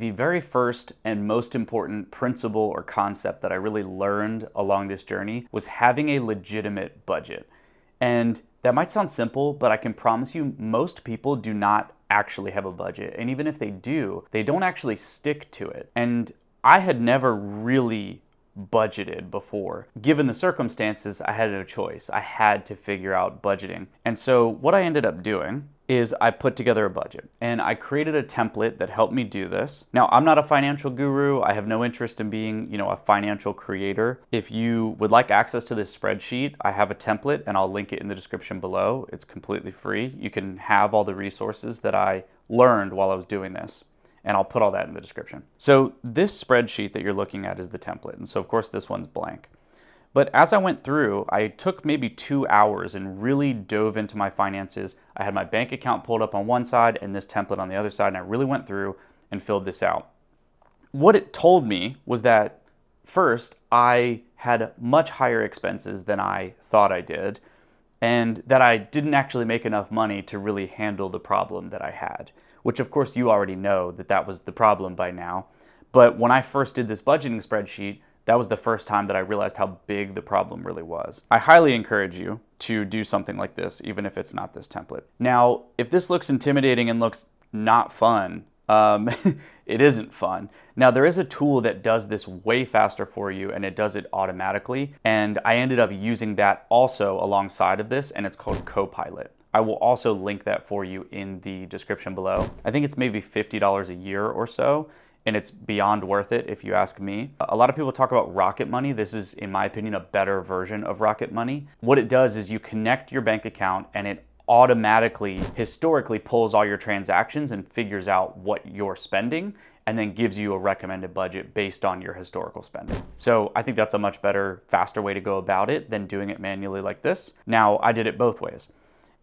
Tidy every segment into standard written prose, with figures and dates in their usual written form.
the very first and most important principle or concept that I really learned along this journey was having a legitimate budget. And that might sound simple, but I can promise you most people do not actually have a budget. And even if they do, they don't actually stick to it. And I had never really budgeted before. Given the circumstances, I had no choice. I had to figure out budgeting. And so what I ended up doing is I put together a budget and I created a template that helped me do this. Now, I'm not a financial guru. I have no interest in being, a financial creator. If you would like access to this spreadsheet, I have a template and I'll link it in the description below. It's completely free. You can have all the resources that I learned while I was doing this, and I'll put all that in the description. So this spreadsheet that you're looking at is the template. And so of course this one's blank. But as I went through, I took maybe 2 hours and really dove into my finances. I had my bank account pulled up on one side and this template on the other side, and I really went through and filled this out. What it told me was that first, I had much higher expenses than I thought I did, and that I didn't actually make enough money to really handle the problem that I had, which of course you already know that that was the problem by now. But when I first did this budgeting spreadsheet, that was the first time that I realized how big the problem really was. I highly encourage you to do something like this, even if it's not this template. Now, if this looks intimidating and looks not fun, it isn't fun. Now, there is a tool that does this way faster for you, and it does it automatically. And I ended up using that also alongside of this, and it's called Copilot. I will also link that for you in the description below. I think it's maybe $50 a year or so, and it's beyond worth it if you ask me. A lot of people talk about Rocket Money. This is, in my opinion, a better version of Rocket Money. What it does is you connect your bank account and it automatically, historically pulls all your transactions and figures out what you're spending and then gives you a recommended budget based on your historical spending. So I think that's a much better, faster way to go about it than doing it manually like this. Now, I did it both ways.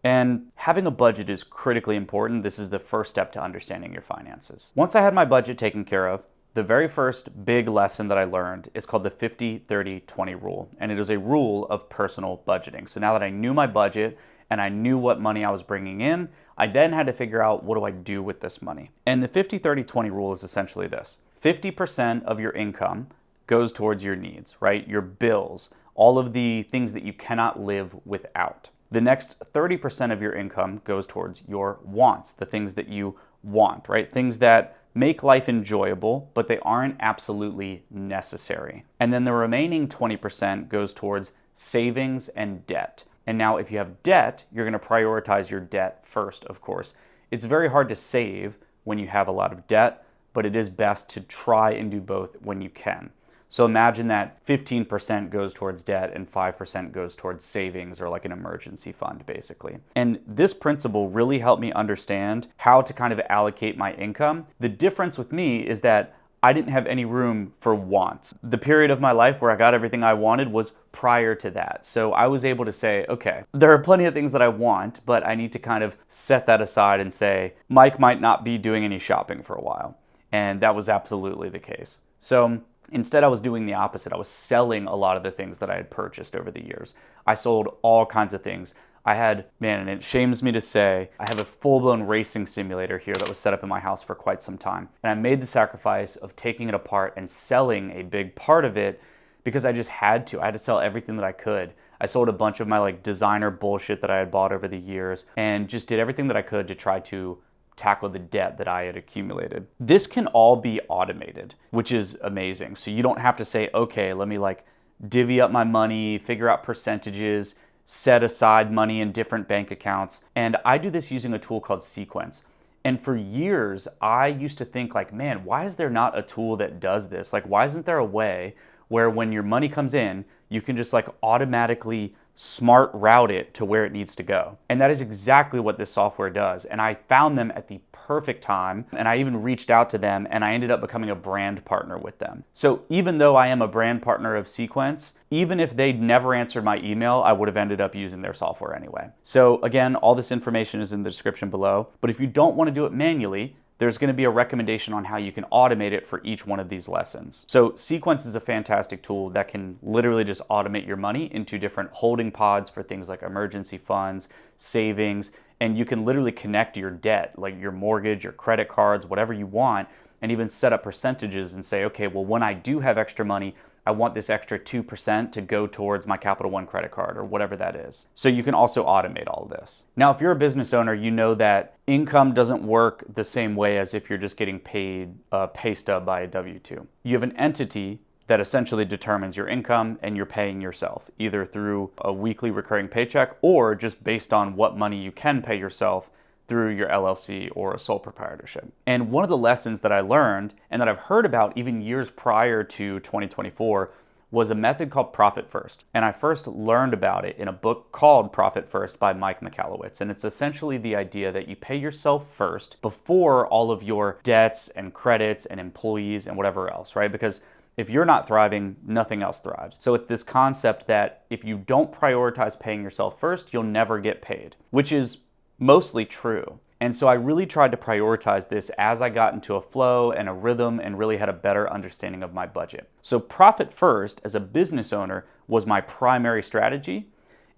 And having a budget is critically important. This is the first step to understanding your finances. Once I had my budget taken care of, the very first big lesson that I learned is called the 50-30-20 rule. And it is a rule of personal budgeting. So now that I knew my budget and I knew what money I was bringing in, I then had to figure out, what do I do with this money? And the 50-30-20 rule is essentially this. 50% of your income goes towards your needs, right? Your bills, all of the things that you cannot live without. The next 30% of your income goes towards your wants, the things that you want, right? Things that make life enjoyable, but they aren't absolutely necessary. And then the remaining 20% goes towards savings and debt. And now if you have debt, you're going to prioritize your debt first, of course. It's very hard to save when you have a lot of debt, but it is best to try and do both when you can. So imagine that 15% goes towards debt and 5% goes towards savings, or like an emergency fund, basically. And this principle really helped me understand how to kind of allocate my income. The difference with me is that I didn't have any room for wants. The period of my life where I got everything I wanted was prior to that. So I was able to say, okay, there are plenty of things that I want, but I need to kind of set that aside and say, Mike might not be doing any shopping for a while. And that was absolutely the case. So instead, I was doing the opposite. I was selling a lot of the things that I had purchased over the years. I sold all kinds of things. I had, man, and it shames me to say, I have a full-blown racing simulator here that was set up in my house for quite some time. And I made the sacrifice of taking it apart and selling a big part of it because I just had to. I had to sell everything that I could. I sold a bunch of my designer bullshit that I had bought over the years and just did everything that I could to try to tackle the debt that I had accumulated. This can all be automated, which is amazing. So you don't have to say, okay, let me divvy up my money, figure out percentages, set aside money in different bank accounts. And I do this using a tool called Sequence. And for years, I used to think man, why is there not a tool that does this? Why isn't there a way where when your money comes in, you can just automatically smart route it to where it needs to go? And that is exactly what this software does. And I found them at the perfect time, and I even reached out to them, and I ended up becoming a brand partner with them. So even though I am a brand partner of Sequence, even if they'd never answered my email, I would have ended up using their software anyway. So again, all this information is in the description below, but if you don't want to do it manually, there's going to be a recommendation on how you can automate it for each one of these lessons. So Sequence is a fantastic tool that can literally just automate your money into different holding pods for things like emergency funds, savings, and you can literally connect your debt, like your mortgage, your credit cards, whatever you want, and even set up percentages and say, okay, well, when I do have extra money, I want this extra 2% to go towards my Capital One credit card or whatever that is. So you can also automate all of this. Now, if you're a business owner, you know that income doesn't work the same way as if you're just getting paid a pay stub by a W-2. You have an entity that essentially determines your income and you're paying yourself, either through a weekly recurring paycheck or just based on what money you can pay yourself through your LLC or a sole proprietorship. And one of the lessons that I learned and that I've heard about even years prior to 2024 was a method called Profit First. And I first learned about it in a book called Profit First by Mike Michalowicz. And it's essentially the idea that you pay yourself first before all of your debts and credits and employees and whatever else, right? Because if you're not thriving, nothing else thrives. So it's this concept that if you don't prioritize paying yourself first, you'll never get paid, which is mostly true. And so I really tried to prioritize this as I got into a flow and a rhythm and really had a better understanding of my budget. So Profit First as a business owner was my primary strategy.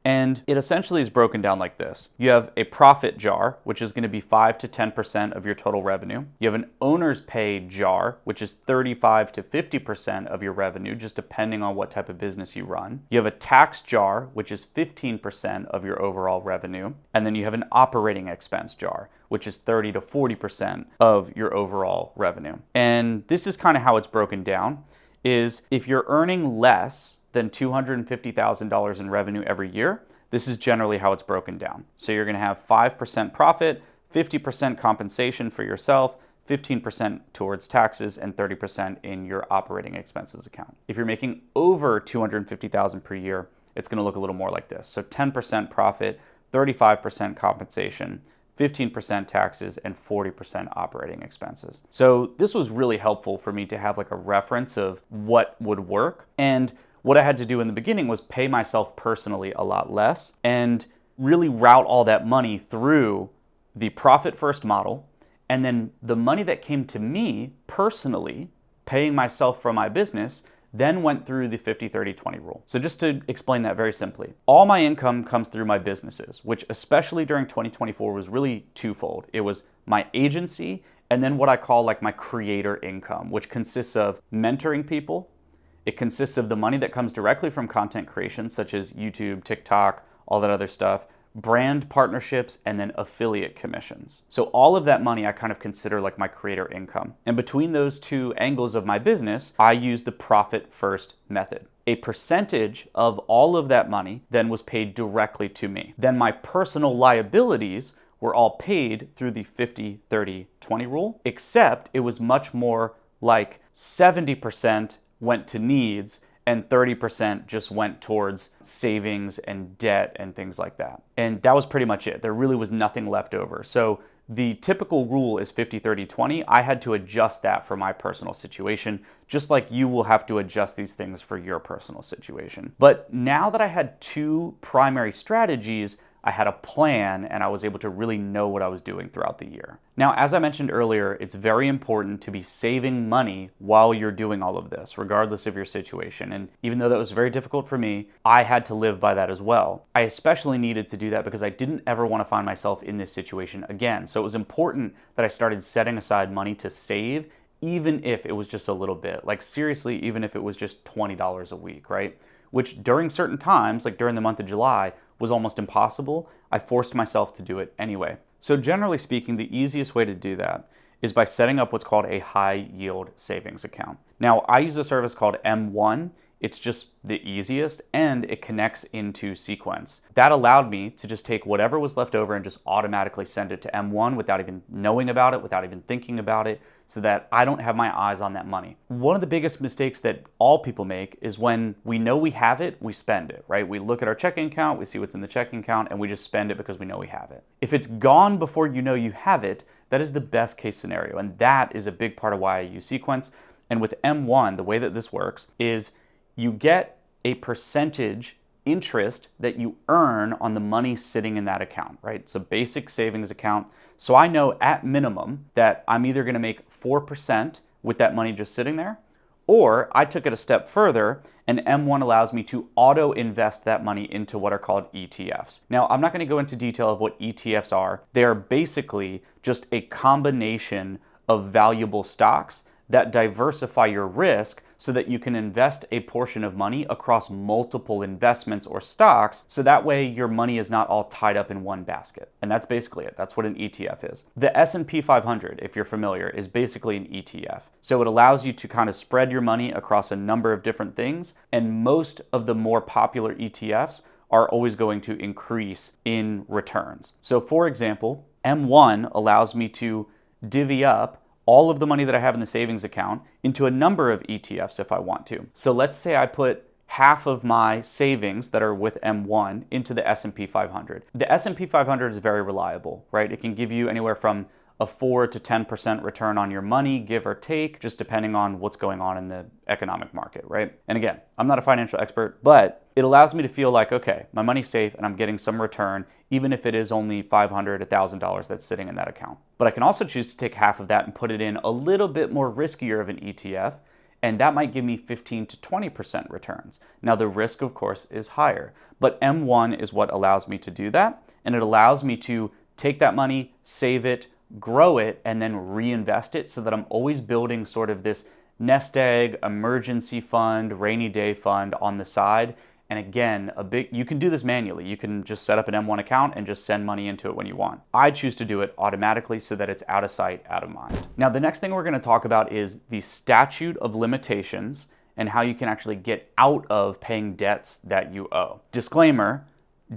And it essentially is broken down like this. You have a profit jar, which is going to be 5 to 10% of your total revenue. You have an owner's pay jar, which is 35 to 50% of your revenue, just depending on what type of business you run. You have a tax jar, which is 15% of your overall revenue. And then you have an operating expense jar, which is 30 to 40% of your overall revenue. And this is kind of how it's broken down, is if you're earning less than $250,000 in revenue every year, this is generally how it's broken down. So you're going to have 5% profit, 50% compensation for yourself, 15% towards taxes, and 30% in your operating expenses account. If you're making over $250,000 per year, it's going to look a little more like this. So 10% profit, 35% compensation, 15% taxes, and 40% operating expenses. So this was really helpful for me to have like a reference of what would work. And what I had to do in the beginning was pay myself personally a lot less and really route all that money through the Profit First model. And then the money that came to me personally, paying myself for my business, then went through the 50-30-20 rule. So just to explain that very simply, all my income comes through my businesses, which especially during 2024 was really twofold. It was my agency and then what I call like my creator income, which consists of mentoring people. It consists of the money that comes directly from content creation, such as YouTube, TikTok, all that other stuff, brand partnerships, and then affiliate commissions. So all of that money I kind of consider like my creator income. And between those two angles of my business, I use the Profit First method. A percentage of all of that money then was paid directly to me. Then my personal liabilities were all paid through the 50-30-20 rule, except it was much more like 70% went to needs and 30% just went towards savings and debt and things like that. And that was pretty much it. There really was nothing left over. So the typical rule is 50-30-20. I had to adjust that for my personal situation, just like you will have to adjust these things for your personal situation. But now that I had two primary strategies, I had a plan and I was able to really know what I was doing throughout the year. Now, as I mentioned earlier, it's very important to be saving money while you're doing all of this, regardless of your situation. And even though that was very difficult for me, I had to live by that as well. I especially needed to do that because I didn't ever want to find myself in this situation again. So it was important that I started setting aside money to save, even if it was just a little bit. Like seriously, even if it was just $20 a week, right? Which during certain times, like during the month of July, was almost impossible. I forced myself to do it anyway. So generally speaking, the easiest way to do that is by setting up what's called a high yield savings account. Now, I use a service called M1. It's just the easiest and it connects into Sequence. That allowed me to just take whatever was left over and just automatically send it to M1 without even knowing about it, without even thinking about it, so that I don't have my eyes on that money. One of the biggest mistakes that all people make is when we know we have it, we spend it, right? We look at our checking account, we see what's in the checking account, and we just spend it because we know we have it. If it's gone before you know you have it, that is the best case scenario. And that is a big part of why I use Sequence. And with M1, the way that this works is you get a percentage interest that you earn on the money sitting in that account, right? It's a basic savings account. So I know at minimum that I'm either going to make 4% with that money just sitting there, or I took it a step further and M1 allows me to auto invest that money into what are called ETFs. Now, I'm not going to go into detail of what ETFs are. They're basically just a combination of valuable stocks that diversify your risk so that you can invest a portion of money across multiple investments or stocks, so that way your money is not all tied up in one basket. And that's basically it. That's what an ETF is. The S&P 500, if you're familiar, is basically an ETF. So it allows you to kind of spread your money across a number of different things, and most of the more popular ETFs are always going to increase in returns. So for example, M1 allows me to divvy up all of the money that I have in the savings account into a number of ETFs if I want to. So let's say I put half of my savings that are with M1 into the S&P 500. The S&P 500 is very reliable, right? It can give you anywhere from a 4 to 10% return on your money, give or take, just depending on what's going on in the economic market, right? And again, I'm not a financial expert, but it allows me to feel like, okay, my money's safe and I'm getting some return, even if it is only $500, $1,000 that's sitting in that account. But I can also choose to take half of that and put it in a little bit more riskier of an ETF, and that might give me 15 to 20% returns. Now the risk, of course, is higher, but M1 is what allows me to do that, and it allows me to take that money, save it, grow it, and then reinvest it so that I'm always building sort of this nest egg, emergency fund, rainy day fund on the side. And again, you can do this manually. You can just set up an M1 account and just send money into it when you want. I choose to do it automatically so that it's out of sight, out of mind. Now, the next thing we're going to talk about is the statute of limitations and how you can actually get out of paying debts that you owe. Disclaimer,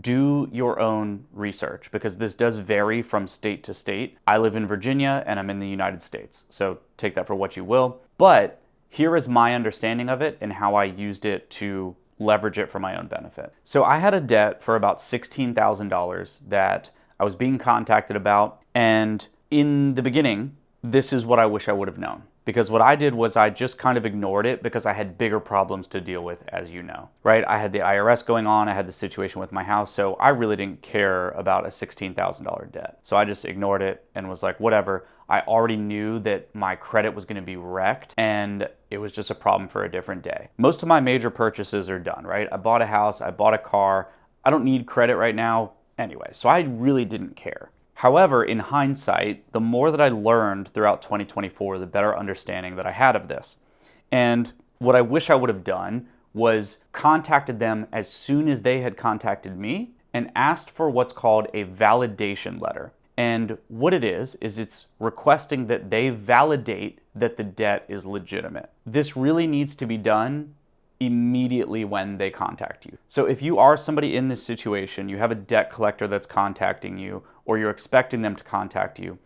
do your own research because this does vary from state to state. I live in Virginia and I'm in the United States, so take that for what you will. But here is my understanding of it and how I used it to leverage it for my own benefit. So I had a debt for about $16,000 that I was being contacted about. And in the beginning, this is what I wish I would have known. Because what I did was I just kind of ignored it because I had bigger problems to deal with, as you know, right? I had the IRS going on, I had the situation with my house, so I really didn't care about a $16,000 debt. So I just ignored it and was like, whatever. I already knew that my credit was going to be wrecked and it was just a problem for a different day. Most of my major purchases are done, right? I bought a house, I bought a car. I don't need credit right now anyway, so I really didn't care. However, in hindsight, the more that I learned throughout 2024, the better understanding that I had of this. And what I wish I would have done was contacted them as soon as they had contacted me and asked for what's called a validation letter. And what it is it's requesting that they validate that the debt is legitimate. This really needs to be done immediately when they contact you. So if you are somebody in this situation, you have a debt collector that's contacting you, or you're expecting them to contact you,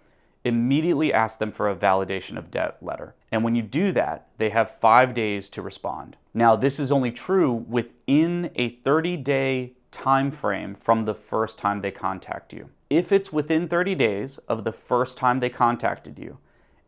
immediately ask them for a validation of debt letter. And when you do that, they have 5 days to respond. Now, this is only true within a 30-day time frame from the first time they contact you. If it's within 30 days of the first time they contacted you,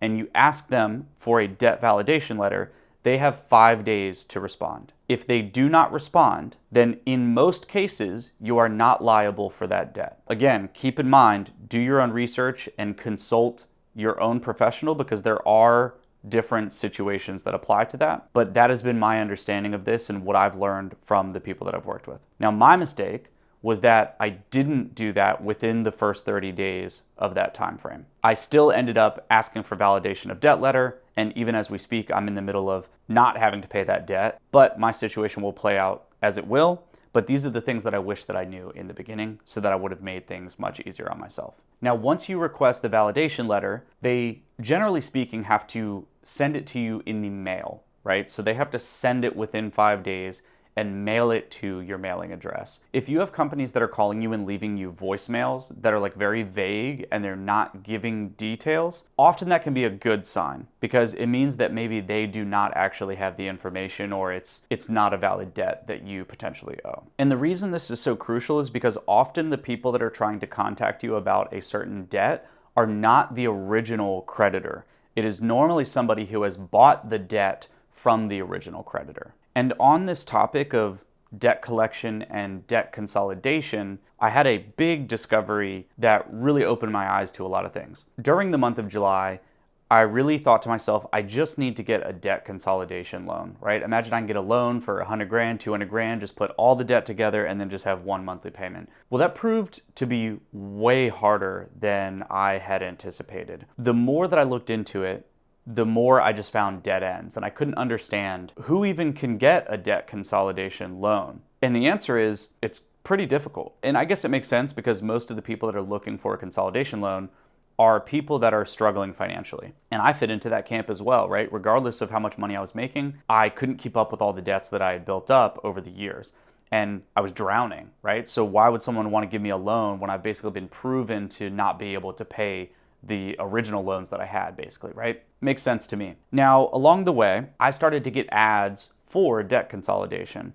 and you ask them for a debt validation letter, they have 5 days to respond. If they do not respond, then in most cases, you are not liable for that debt. Again, keep in mind, do your own research and consult your own professional because there are different situations that apply to that. But that has been my understanding of this and what I've learned from the people that I've worked with. Now, my mistake was that I didn't do that within the first 30 days of that time frame. I still ended up asking for validation of debt letter, and even as we speak, I'm in the middle of not having to pay that debt, but my situation will play out as it will. But these are the things that I wish that I knew in the beginning so that I would have made things much easier on myself. Now, once you request the validation letter, they, generally speaking, have to send it to you in the mail, right? So they have to send it within 5 days and mail it to your mailing address. If you have companies that are calling you and leaving you voicemails that are like very vague and they're not giving details, often that can be a good sign because it means that maybe they do not actually have the information or it's not a valid debt that you potentially owe. And the reason this is so crucial is because often the people that are trying to contact you about a certain debt are not the original creditor. It is normally somebody who has bought the debt from the original creditor. And on this topic of debt collection and debt consolidation, I had a big discovery that really opened my eyes to a lot of things. During the month of July, I really thought to myself, I just need to get a debt consolidation loan, right? Imagine I can get a loan for 100 grand, 200 grand, just put all the debt together and then just have one monthly payment. Well, that proved to be way harder than I had anticipated. The more that I looked into it, the more I just found dead ends, and I couldn't understand who even can get a debt consolidation loan. And the answer is, it's pretty difficult. And I guess it makes sense because most of the people that are looking for a consolidation loan are people that are struggling financially. And I fit into that camp as well, right? Regardless of how much money I was making, I couldn't keep up with all the debts that I had built up over the years. And I was drowning, right? So why would someone want to give me a loan when I've basically been proven to not be able to pay the original loans that I had, basically, right? Makes sense to me. Now, along the way, I started to get ads for debt consolidation.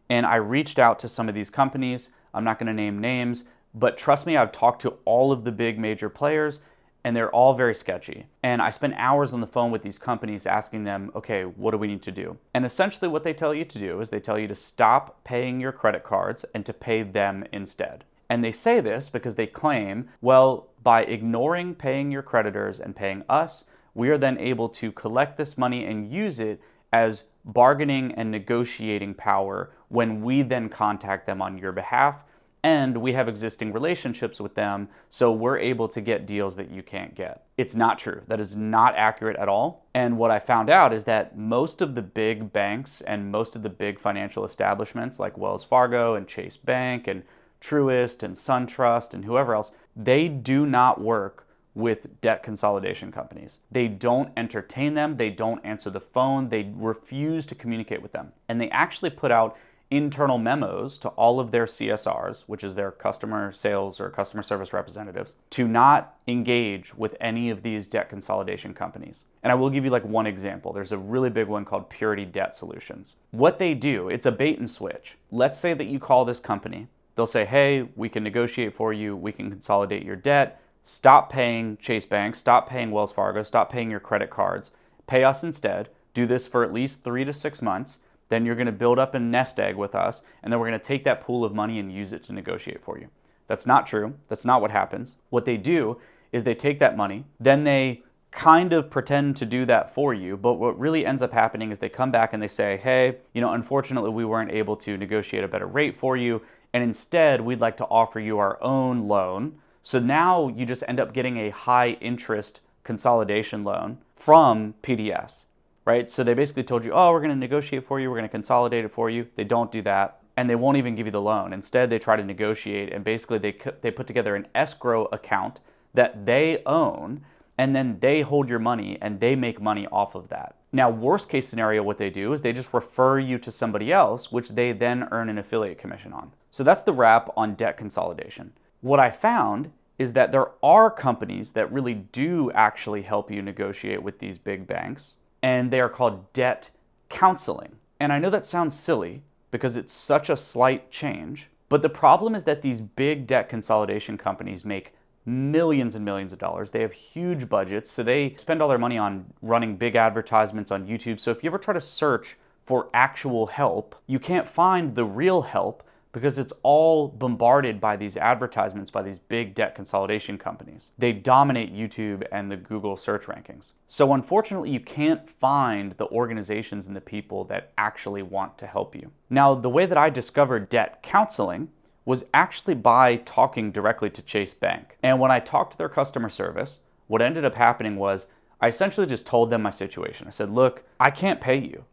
And I reached out to some of these companies. I'm not going to name names, but trust me, I've talked to all of the big major players, and they're all very sketchy. And I spent hours on the phone with these companies asking them, okay, what do we need to do? And essentially what they tell you to do is they tell you to stop paying your credit cards and to pay them instead. And they say this because they claim, well, by ignoring paying your creditors and paying us, we are then able to collect this money and use it as bargaining and negotiating power when we then contact them on your behalf, and we have existing relationships with them, so we're able to get deals that you can't get. It's not true. That is not accurate at all. And what I found out is that most of the big banks and most of the big financial establishments like Wells Fargo and Chase Bank and Truist and SunTrust and whoever else, they do not work with debt consolidation companies. They don't entertain them, they don't answer the phone, they refuse to communicate with them. And they actually put out internal memos to all of their CSRs, which is their customer sales or customer service representatives, to not engage with any of these debt consolidation companies. And I will give you like one example. There's a really big one called Purity Debt Solutions. What they do, it's a bait and switch. Let's say that you call this company. They'll say, hey, we can negotiate for you, we can consolidate your debt, stop paying Chase Bank, stop paying Wells Fargo, stop paying your credit cards, pay us instead, do this for at least 3 to 6 months, then you're gonna build up a nest egg with us, and then we're gonna take that pool of money and use it to negotiate for you. That's not true, that's not what happens. What they do is they take that money, then they kind of pretend to do that for you, but what really ends up happening is they come back and they say, hey, unfortunately we weren't able to negotiate a better rate for you, and instead we'd like to offer you our own loan. So now you just end up getting a high interest consolidation loan from PDS, right? So they basically told you, oh, we're gonna negotiate for you, we're gonna consolidate it for you. They don't do that, and they won't even give you the loan. Instead, they try to negotiate, and basically they put together an escrow account that they own, and then they hold your money and they make money off of that. Now, worst case scenario, what they do is they just refer you to somebody else, which they then earn an affiliate commission on. So that's the wrap on debt consolidation. What I found is that there are companies that really do actually help you negotiate with these big banks, and they are called debt counseling. And I know that sounds silly because it's such a slight change, but the problem is that these big debt consolidation companies make millions and millions of dollars. They have huge budgets, so they spend all their money on running big advertisements on YouTube. So if you ever try to search for actual help, you can't find the real help because it's all bombarded by these advertisements by these big debt consolidation companies. They dominate YouTube and the Google search rankings. So unfortunately, you can't find the organizations and the people that actually want to help you. Now, the way that I discovered debt counseling was actually by talking directly to Chase Bank. And when I talked to their customer service, what ended up happening was I essentially just told them my situation. I said, look, I can't pay you.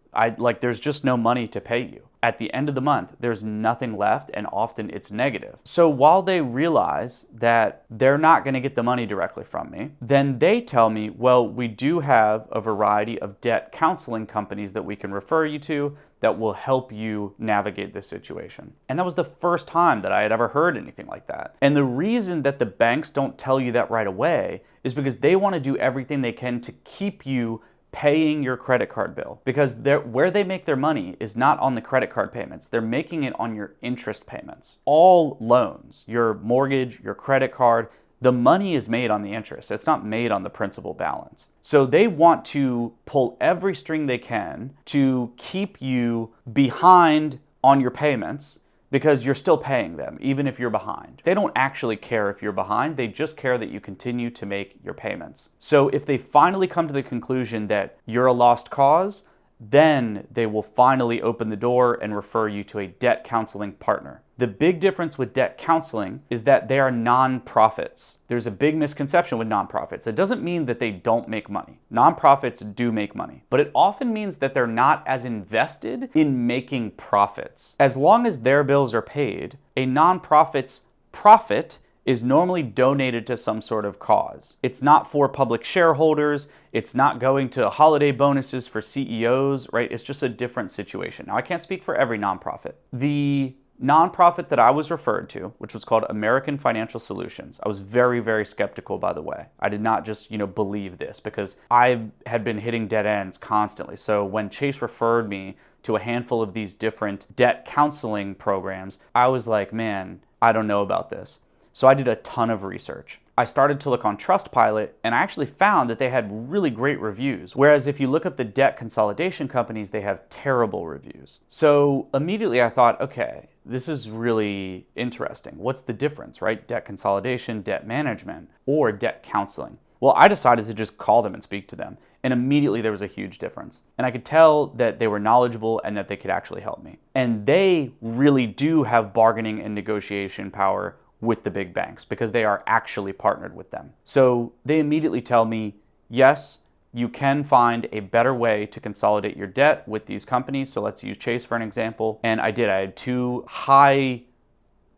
There's just no money to pay you. At the end of the month, there's nothing left, and often it's negative. So while they realize that they're not gonna get the money directly from me, then they tell me, well, we do have a variety of debt counseling companies that we can refer you to that will help you navigate this situation. And that was the first time that I had ever heard anything like that. And the reason that the banks don't tell you that right away is because they wanna do everything they can to keep you paying your credit card bill, because where they make their money is not on the credit card payments. They're making it on your interest payments. All loans, your mortgage, your credit card, the money is made on the interest. It's not made on the principal balance. So they want to pull every string they can to keep you behind on your payments, because you're still paying them, even if you're behind. They don't actually care if you're behind, they just care that you continue to make your payments. So if they finally come to the conclusion that you're a lost cause, then they will finally open the door and refer you to a debt counseling partner. The big difference with debt counseling is that they are nonprofits. There's a big misconception with nonprofits. It doesn't mean that they don't make money. Nonprofits do make money, but it often means that they're not as invested in making profits. As long as their bills are paid, a nonprofit's profit is normally donated to some sort of cause. It's not for public shareholders, it's not going to holiday bonuses for CEOs, right? It's just a different situation. Now, I can't speak for every nonprofit. The nonprofit that I was referred to, which was called American Financial Solutions, I was very, very skeptical, by the way. I did not just, believe this because I had been hitting dead ends constantly. So when Chase referred me to a handful of these different debt counseling programs, I was like, man, I don't know about this. So I did a ton of research. I started to look on Trustpilot, and I actually found that they had really great reviews. Whereas if you look up the debt consolidation companies, they have terrible reviews. So immediately I thought, okay, this is really interesting. What's the difference, right? Debt consolidation, debt management, or debt counseling? Well, I decided to just call them and speak to them. And immediately there was a huge difference. And I could tell that they were knowledgeable and that they could actually help me. And they really do have bargaining and negotiation power with the big banks because they are actually partnered with them. So they immediately tell me, yes, you can find a better way to consolidate your debt with these companies. So let's use Chase for an example. And I did. I had 2 high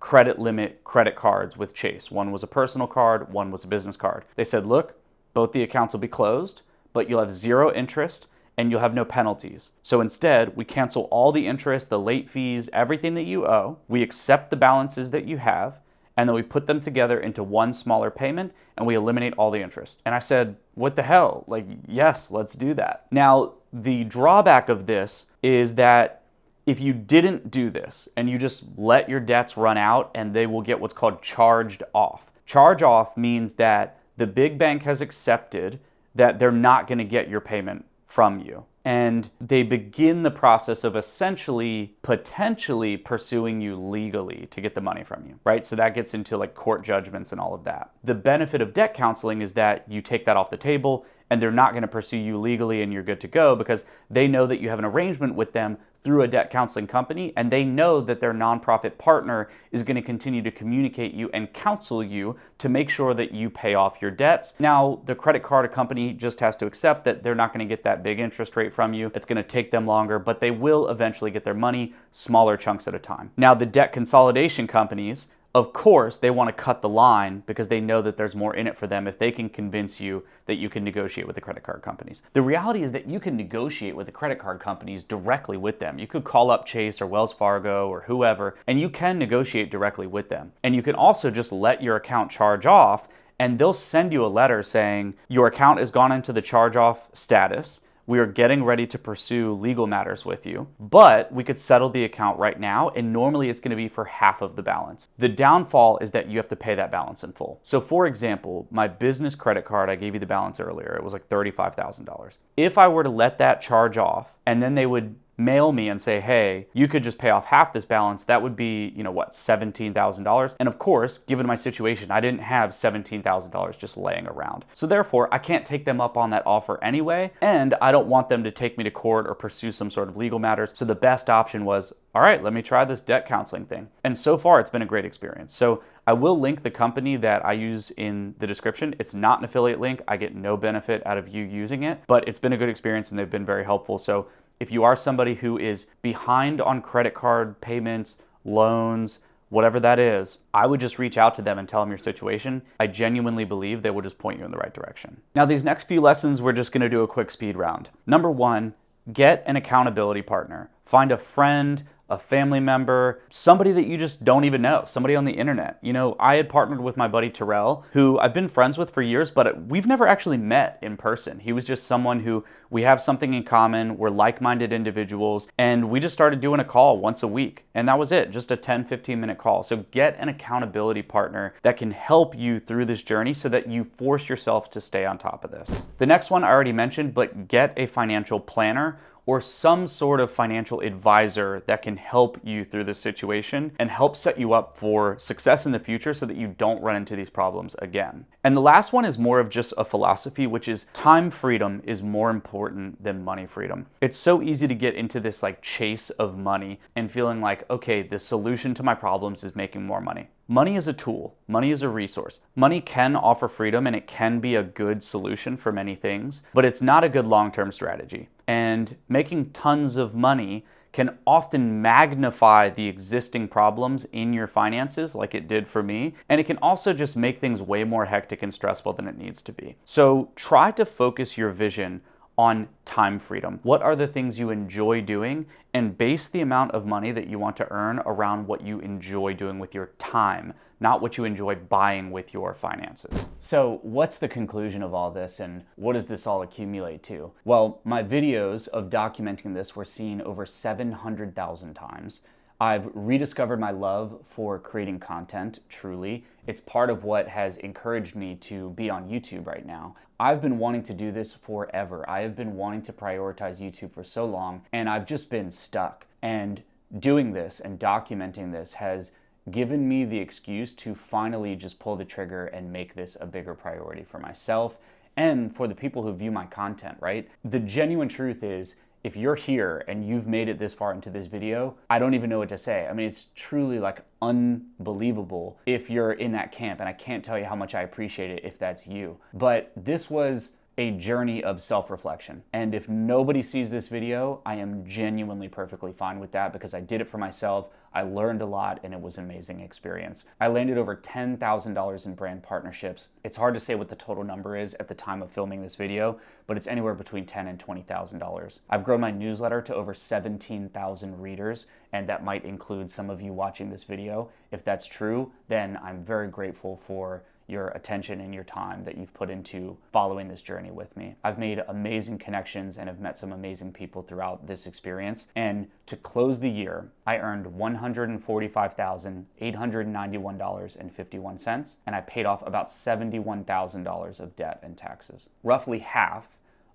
credit limit credit cards with Chase. One was a personal card, one was a business card. They said, look, both the accounts will be closed, but you'll have 0 interest and you'll have no penalties. So instead, we cancel all the interest, the late fees, everything that you owe. We accept the balances that you have, and then we put them together into one smaller payment and we eliminate all the interest. And I said, what the hell? Like, yes, let's do that. Now, the drawback of this is that if you didn't do this and you just let your debts run out and they will get what's called charged off. Charge off means that the big bank has accepted that they're not gonna get your payment from you. And they begin the process of essentially, potentially pursuing you legally to get the money from you, right? So that gets into like court judgments and all of that. The benefit of debt counseling is that you take that off the table and they're not gonna pursue you legally and you're good to go because they know that you have an arrangement with them through a debt counseling company, and they know that their nonprofit partner is going to continue to communicate you and counsel you to make sure that you pay off your debts. Now, the credit card company just has to accept that they're not going to get that big interest rate from you. It's going to take them longer, but they will eventually get their money, smaller chunks at a time. Now, the debt consolidation companies, of course, they want to cut the line because they know that there's more in it for them if they can convince you that you can negotiate with the credit card companies. The reality is that you can negotiate with the credit card companies directly with them. You could call up Chase or Wells Fargo or whoever, and you can negotiate directly with them. And you can also just let your account charge off, and they'll send you a letter saying your account has gone into the charge off status. We are getting ready to pursue legal matters with you, but we could settle the account right now, and normally it's going to be for half of the balance. The downfall is that you have to pay that balance in full. So for example, my business credit card, I gave you the balance earlier, it was like $35,000. If I were to let that charge off and then they would mail me and say, hey, you could just pay off half this balance, that would be, $17,000. And of course, given my situation, I didn't have $17,000 just laying around. So therefore, I can't take them up on that offer anyway, and I don't want them to take me to court or pursue some sort of legal matters. So the best option was, all right, let me try this debt counseling thing. And so far, it's been a great experience. So I will link the company that I use in the description. It's not an affiliate link. I get no benefit out of you using it, but it's been a good experience and they've been very helpful. So if you are somebody who is behind on credit card payments, loans, whatever that is, I would just reach out to them and tell them your situation. I genuinely believe they will just point you in the right direction. Now, these next few lessons, we're just gonna do a quick speed round. Number 1, get an accountability partner. Find a friend, a family member, somebody that you just don't even know, somebody on the internet. I had partnered with my buddy Terrell, who I've been friends with for years, but we've never actually met in person. He was just someone who we have something in common, we're like-minded individuals, and we just started doing a call once a week. And that was it, just a 10, 15-minute call. So get an accountability partner that can help you through this journey so that you force yourself to stay on top of this. The next one I already mentioned, but get a financial planner or some sort of financial advisor that can help you through this situation and help set you up for success in the future so that you don't run into these problems again. And the last one is more of just a philosophy, which is time freedom is more important than money freedom. It's so easy to get into this like chase of money and feeling like, okay, the solution to my problems is making more money. Money is a tool. Money is a resource. Money can offer freedom and it can be a good solution for many things, but it's not a good long-term strategy. And making tons of money can often magnify the existing problems in your finances like it did for me. And it can also just make things way more hectic and stressful than it needs to be. So try to focus your vision on time freedom. What are the things you enjoy doing? And base the amount of money that you want to earn around what you enjoy doing with your time, not what you enjoy buying with your finances. So what's the conclusion of all this and what does this all accumulate to? Well, my videos of documenting this were seen over 700,000 times. I've rediscovered my love for creating content, truly. It's part of what has encouraged me to be on YouTube right now. I've been wanting to do this forever. I have been wanting to prioritize YouTube for so long, and I've just been stuck. And doing this and documenting this has given me the excuse to finally just pull the trigger and make this a bigger priority for myself and for the people who view my content, right? The genuine truth is, if you're here and you've made it this far into this video, I don't even know what to say. I mean, it's truly like unbelievable if you're in that camp, and I can't tell you how much I appreciate it if that's you. But this was a journey of self-reflection. And if nobody sees this video, I am genuinely perfectly fine with that because I did it for myself. I learned a lot and it was an amazing experience. I landed over $10,000 in brand partnerships. It's hard to say what the total number is at the time of filming this video, but it's anywhere between $10,000 and $20,000. I've grown my newsletter to over 17,000 readers, and that might include some of you watching this video. If that's true, then I'm very grateful for your attention and your time that you've put into following this journey with me. I've made amazing connections and have met some amazing people throughout this experience. And to close the year, I earned $145,891.51, and I paid off about $71,000 of debt and taxes. Roughly half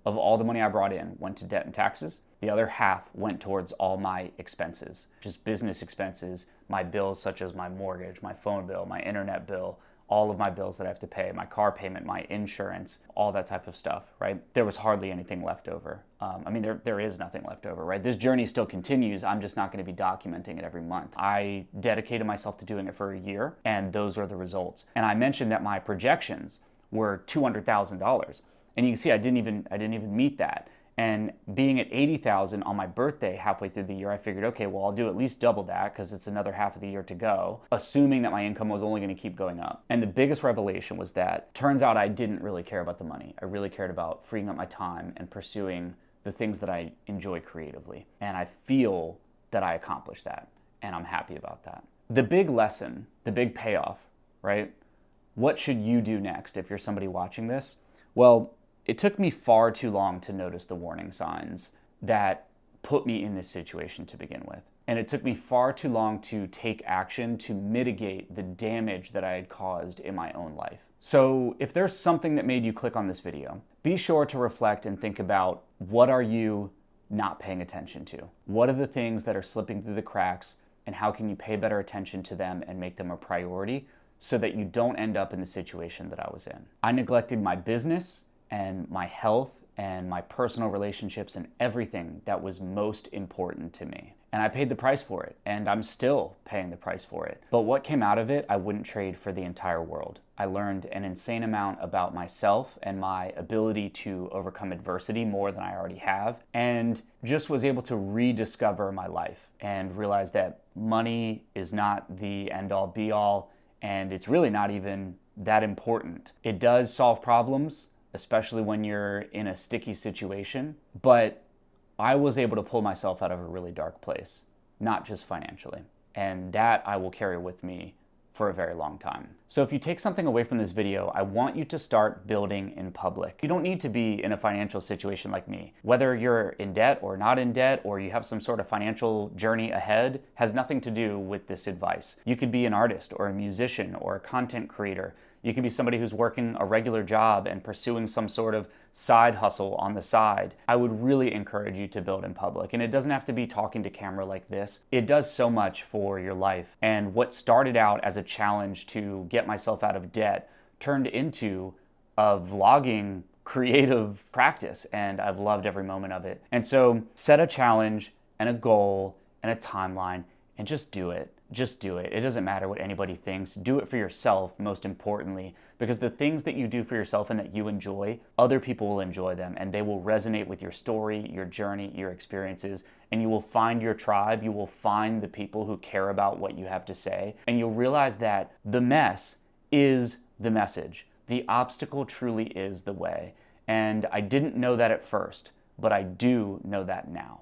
of all the money I brought in went to debt and taxes. The other half went towards all my expenses, just business expenses, my bills such as my mortgage, my phone bill, my internet bill, all of my bills that I have to pay, my car payment, my insurance, all that type of stuff, right? There was hardly anything left over. I mean, there is nothing left over, right? This journey still continues. I'm just not going to be documenting it every month. I dedicated myself to doing it for a year, and those are the results. And I mentioned that my projections were $200,000, and you can see I didn't even meet that. And being at 80,000 on my birthday halfway through the year, I figured, okay, well, I'll do at least double that because it's another half of the year to go, assuming that my income was only going to keep going up. And the biggest revelation was that turns out I didn't really care about the money. I really cared about freeing up my time and pursuing the things that I enjoy creatively. And I feel that I accomplished that, and I'm happy about that. The big lesson, the big payoff, right? What should you do next if you're somebody watching this? Well, it took me far too long to notice the warning signs that put me in this situation to begin with. And it took me far too long to take action to mitigate the damage that I had caused in my own life. So if there's something that made you click on this video, be sure to reflect and think about, what are you not paying attention to? What are the things that are slipping through the cracks, and how can you pay better attention to them and make them a priority so that you don't end up in the situation that I was in? I neglected my business and my health and my personal relationships and everything that was most important to me. And I paid the price for it, and I'm still paying the price for it. But what came out of it, I wouldn't trade for the entire world. I learned an insane amount about myself and my ability to overcome adversity more than I already have, and just was able to rediscover my life and realize that money is not the end-all be-all, and it's really not even that important. It does solve problems, especially when you're in a sticky situation. But I was able to pull myself out of a really dark place, not just financially. And that I will carry with me for a very long time. So if you take something away from this video, I want you to start building in public. You don't need to be in a financial situation like me. Whether you're in debt or not in debt, or you have some sort of financial journey ahead, has nothing to do with this advice. You could be an artist or a musician or a content creator. You could be somebody who's working a regular job and pursuing some sort of side hustle on the side. I would really encourage you to build in public. And it doesn't have to be talking to camera like this. It does so much for your life. And what started out as a challenge to get myself out of debt turned into a vlogging creative practice, and I've loved every moment of it. And so set a challenge and a goal and a timeline and just do it. Just do it. It doesn't matter what anybody thinks. Do it for yourself, most importantly, because the things that you do for yourself and that you enjoy, other people will enjoy them, and they will resonate with your story, your journey, your experiences, and you will find your tribe. You will find the people who care about what you have to say, and you'll realize that the mess is the message. The obstacle truly is the way. And I didn't know that at first, but I do know that now.